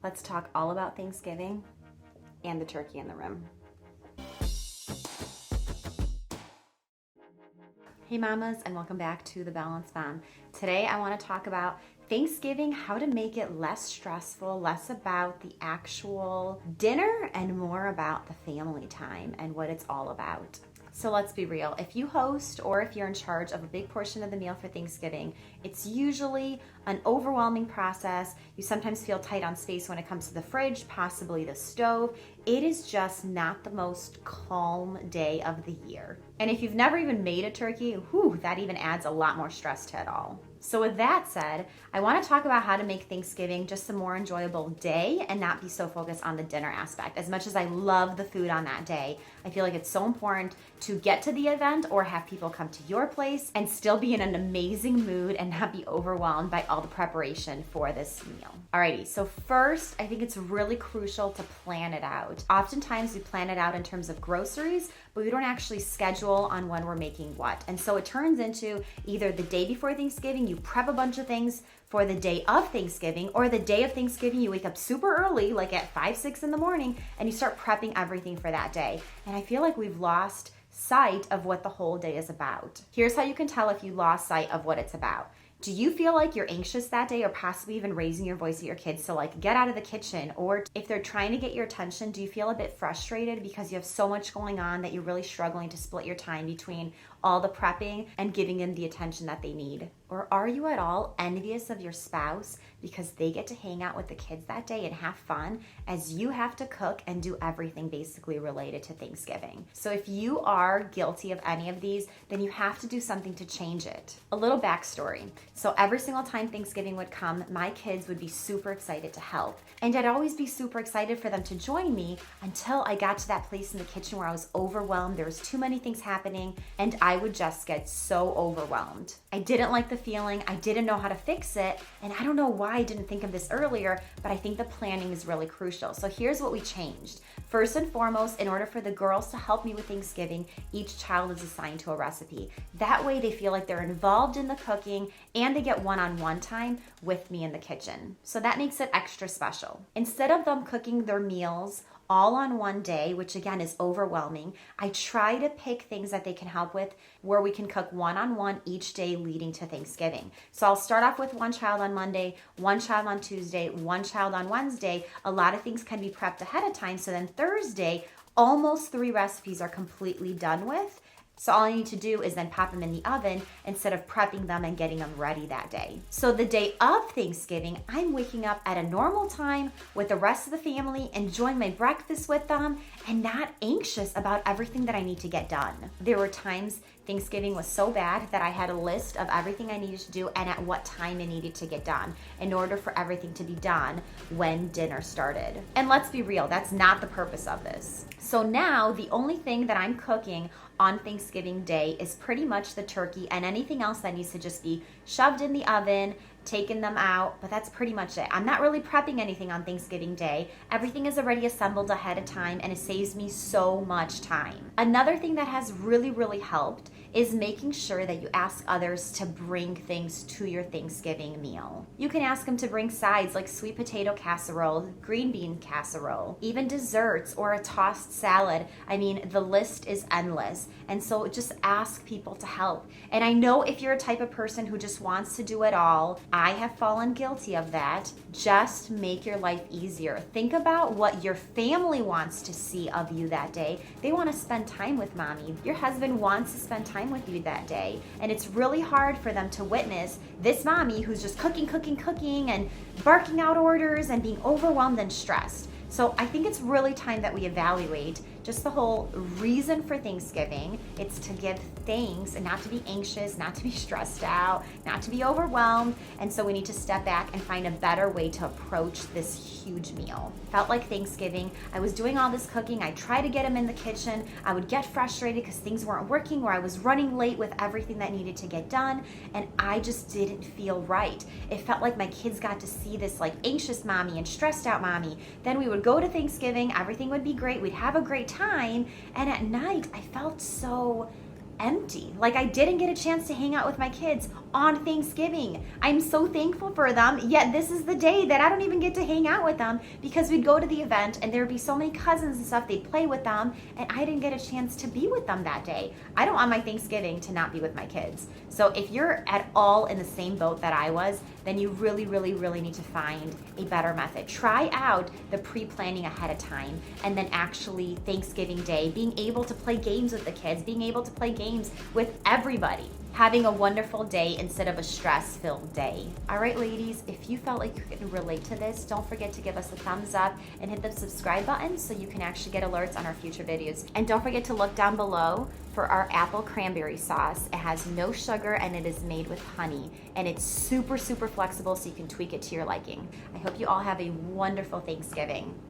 Let's talk all about Thanksgiving and the turkey in the room. Hey mamas, and welcome back to The Balanced Mom. Today I want to talk about Thanksgiving, how to make it less stressful, less about the actual dinner and more about the family time and what it's all about. So let's be real. If you host or if you're in charge of a big portion of the meal for Thanksgiving, it's usually an overwhelming process. You sometimes feel tight on space when it comes to the fridge, possibly the stove. It is just not the most calm day of the year. And if you've never even made a turkey, that even adds a lot more stress to it all. So with that said, I want to talk about how to make Thanksgiving just a more enjoyable day and not be so focused on the dinner aspect. As much as I love the food on that day, I feel like it's so important to get to the event or have people come to your place and still be in an amazing mood and not be overwhelmed by all the preparation for this meal. Alrighty, so first, I think it's really crucial to plan it out. Oftentimes we plan it out in terms of groceries, but we don't actually schedule on when we're making what. And so it turns into either the day before Thanksgiving, you prep a bunch of things for the day of Thanksgiving, or the day of Thanksgiving, you wake up super early, like at 5, 6 in the morning, and you start prepping everything for that day. And I feel like we've lost sight of what the whole day is about. Here's how you can tell if you lost sight of what it's about. Do you feel like you're anxious that day or possibly even raising your voice at your kids to like get out of the kitchen? Or if they're trying to get your attention, do you feel a bit frustrated because you have so much going on that you're really struggling to split your time between all the prepping and giving them the attention that they need? Or are you at all envious of your spouse because they get to hang out with the kids that day and have fun as you have to cook and do everything basically related to Thanksgiving? So if you are guilty of any of these, then you have to do something to change it. A little backstory. So every single time Thanksgiving would come, my kids would be super excited to help. And I'd always be super excited for them to join me until I got to that place in the kitchen where I was overwhelmed. There was too many things happening and I would just get so overwhelmed. I didn't like the feeling. I didn't know how to fix it. And I don't know why I didn't think of this earlier, but I think the planning is really crucial. So here's what we changed. First and foremost, in order for the girls to help me with Thanksgiving, each child is assigned to a recipe. That way they feel like they're involved in the cooking and they get one-on-one time with me in the kitchen. So that makes it extra special. Instead of them cooking their meals all on one day, which again is overwhelming, I try to pick things that they can help with where we can cook one-on-one each day leading to Thanksgiving. So I'll start off with one child on Monday, one child on Tuesday, one child on Wednesday. A lot of things can be prepped ahead of time. So then Thursday, almost 3 recipes are completely done with. So all I need to do is then pop them in the oven instead of prepping them and getting them ready that day. So the day of Thanksgiving, I'm waking up at a normal time with the rest of the family, enjoying my breakfast with them, and not anxious about everything that I need to get done. There were times Thanksgiving was so bad that I had a list of everything I needed to do and at what time it needed to get done in order for everything to be done when dinner started. And let's be real, that's not the purpose of this. So now the only thing that I'm cooking on Thanksgiving Day is pretty much the turkey and anything else that needs to just be shoved in the oven, taking them out, but that's pretty much it. I'm not really prepping anything on Thanksgiving Day. Everything is already assembled ahead of time and it saves me so much time. Another thing that has really helped is making sure that you ask others to bring things to your Thanksgiving meal. You can ask them to bring sides like sweet potato casserole, green bean casserole, even desserts or a tossed salad. I mean, the list is endless. And so just ask people to help. And I know if you're a type of person who just wants to do it all, I have fallen guilty of that. Just make your life easier. Think about what your family wants to see of you that day. They want to spend time with mommy. Your husband wants to spend time with you that day. And it's really hard for them to witness this mommy who's just cooking and barking out orders and being overwhelmed and stressed. So I think it's really time that we evaluate just the whole reason for Thanksgiving. It's to give thanks and not to be anxious, not to be stressed out, not to be overwhelmed. And so we need to step back and find a better way to approach this huge meal. Felt like Thanksgiving. I was doing all this cooking. I tried to get him in the kitchen. I would get frustrated because things weren't working or I was running late with everything that needed to get done. And I just didn't feel right. It felt like my kids got to see this like anxious mommy and stressed out mommy. Then we would go to Thanksgiving. Everything would be great. We'd have a great time. And at night, I felt so empty. Like I didn't get a chance to hang out with my kids on Thanksgiving. I'm so thankful for them, yet this is the day that I don't even get to hang out with them because we'd go to the event and there would be so many cousins and stuff, they'd play with them, and I didn't get a chance to be with them that day. I don't want my Thanksgiving to not be with my kids. So if you're at all in the same boat that I was, then you really, really, really need to find a better method. Try out the pre-planning ahead of time, and then actually Thanksgiving Day, being able to play games with the kids, being able to play games with everybody, having a wonderful day instead of a stress-filled day. All right, ladies, if you felt like you could relate to this, don't forget to give us a thumbs up and hit the subscribe button so you can actually get alerts on our future videos. And don't forget to look down below for our apple cranberry sauce. It has no sugar and it is made with honey, and it's super, super flexible so you can tweak it to your liking. I hope you all have a wonderful Thanksgiving.